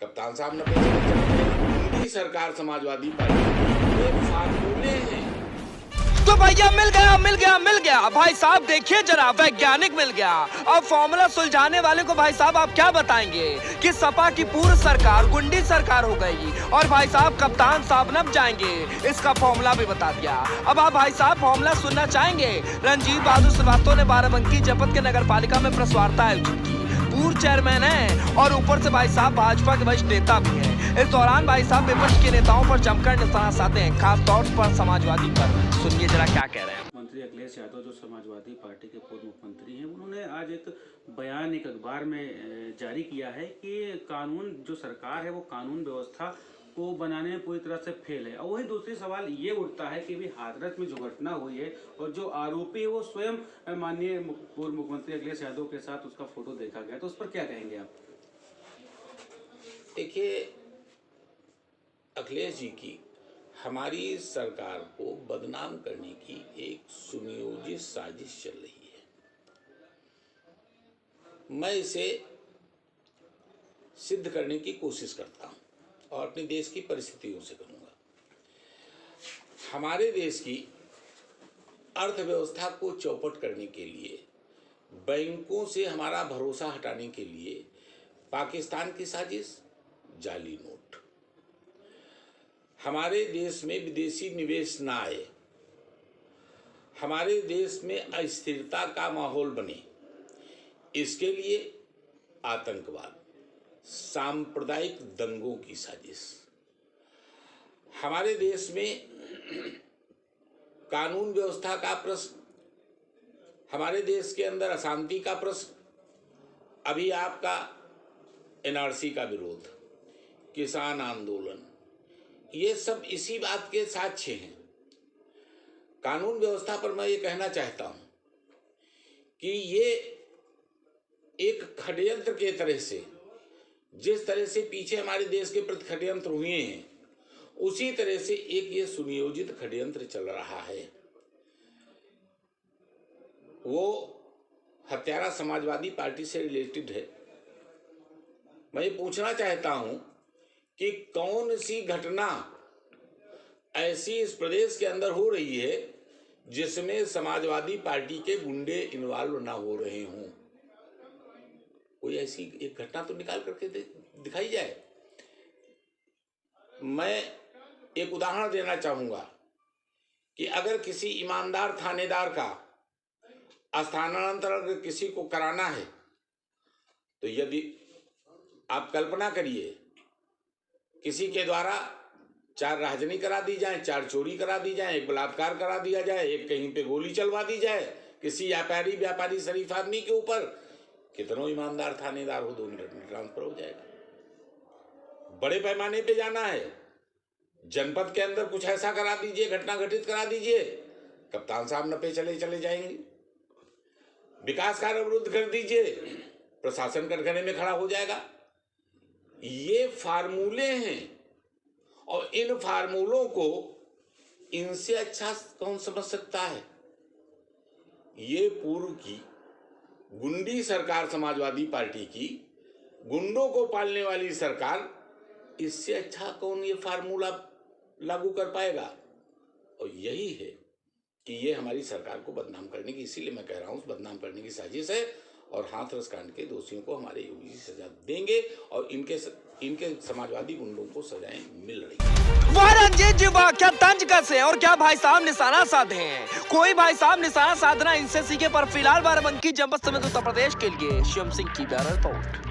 कप्तान साहब ने मोदी सरकार समाजवादी पार्टी ये फार्मूले हैं। तो भैया मिल गया भाई साहब, देखिए जरा वैज्ञानिक मिल गया। अब फॉर्मूला सुलझाने वाले को भाई साहब आप क्या बताएंगे कि सपा की पूर्व सरकार गुंडी सरकार हो गई और भाई साहब कप्तान साहब नब जाएंगे, इसका फॉर्मूला भी बता दिया। अब आप भाई साहब फॉर्मूला सुनना चाहेंगे? रणजीत बहादुर श्रीवास्तव ने बाराबंकी जनपद के नगर पालिका में प्रेस वार्ता आयोजित की। पूर्व चेयरमैन है और ऊपर से भाई साहब भाजपा के वरिष्ठ नेता भी हैं। इस दौरान भाई साहब विपक्ष के नेताओं पर जमकर निशाना साधे हैं, खास तौर पर समाजवादी पर। सुनिए जरा क्या कह रहे हैं। मंत्री अखिलेश यादव जो समाजवादी पार्टी के पूर्व मुख्यमंत्री हैं, उन्होंने आज एक बयान एक अखबार में जारी किया है कि कानून जो सरकार है वो कानून व्यवस्था को बनाने में पूरी तरह से फेल है। और वही दूसरी सवाल ये उठता है कि भी हाथरस में जो घटना हुई है और जो आरोपी है वो स्वयं माननीय पूर्व मुख्यमंत्री अखिलेश यादव के साथ उसका फोटो देखा गया, तो उस पर क्या कहेंगे आप? देखिए, अखिलेश जी की हमारी सरकार को बदनाम करने की एक सुनियोजित साजिश चल रही है। मैं इसे सिद्ध करने की कोशिश करता हूं और अपने देश की परिस्थितियों से करूंगा। हमारे देश की अर्थव्यवस्था को चौपट करने के लिए, बैंकों से हमारा भरोसा हटाने के लिए पाकिस्तान की साजिश, जाली नोट, हमारे देश में विदेशी निवेश न आए, हमारे देश में अस्थिरता का माहौल बने, इसके लिए आतंकवाद, सांप्रदायिक दंगों की साजिश, हमारे देश में कानून व्यवस्था का प्रश्न, हमारे देश के अंदर अशांति का प्रश्न, अभी आपका एनआरसी का विरोध, किसान आंदोलन, ये सब इसी बात के साक्ष्य हैं। कानून व्यवस्था पर मैं ये कहना चाहता हूं कि ये एक षड्यंत्र के तरह से, जिस तरह से पीछे हमारे देश के प्रति षड्यंत्र हुए हैं, उसी तरह से एक ये सुनियोजित षड्यंत्र चल रहा है। वो हत्यारा समाजवादी पार्टी से रिलेटेड है। मैं ये पूछना चाहता हूं कि कौन सी घटना ऐसी इस प्रदेश के अंदर हो रही है जिसमें समाजवादी पार्टी के गुंडे इन्वॉल्व ना हो रहे हों? कोई ऐसी एक घटना तो निकाल करके दिखाई जाए। मैं एक उदाहरण देना चाहूंगा कि अगर किसी ईमानदार थानेदार का स्थानांतरण किसी को कराना है, तो यदि आप कल्पना करिए किसी के द्वारा 4 राहजनी करा दी जाए, 4 चोरी करा दी जाए, 1 बलात्कार करा दिया जाए, एक कहीं पे गोली चलवा दी जाए किसी व्यापारी शरीफ आदमी के ऊपर, कितनों ईमानदार थानेदार हो 2 मिनट में ट्रांसफर हो जाएगा। बड़े पैमाने पे जाना है, जनपद के अंदर कुछ ऐसा करा दीजिए, घटना घटित करा दीजिए, कप्तान साहब नपे चले जाएंगे। विकास कार्य अवरुद्ध कर दीजिए, प्रशासन कटघरे में खड़ा हो जाएगा। ये फार्मूले हैं और इन फार्मूलों को इनसे अच्छा कौन समझ सकता है? ये पूर्व की गुंडी सरकार समाजवादी पार्टी की, गुंडों को पालने वाली सरकार, इससे अच्छा कौन ये फार्मूला लागू कर पाएगा? और यही है कि ये हमारी सरकार को बदनाम करने की, इसीलिए मैं कह रहा हूं बदनाम करने की साजिश है और हाथरस कांड के दोषियों को हमारे योगी सजा देंगे और इनके समाजवादी गुंडों को सजाएं मिल रही है। वाह रंजीत जी वाह, क्या तंज कसे और क्या भाई साहब निशाना साधे हैं। कोई भाई साहब निशाना साधना इनसे सीखे। पर फिलहाल बाराबंकी जनपद समेत उत्तर प्रदेश के लिए शिवम सिंह की ब्यूरो रिपोर्ट।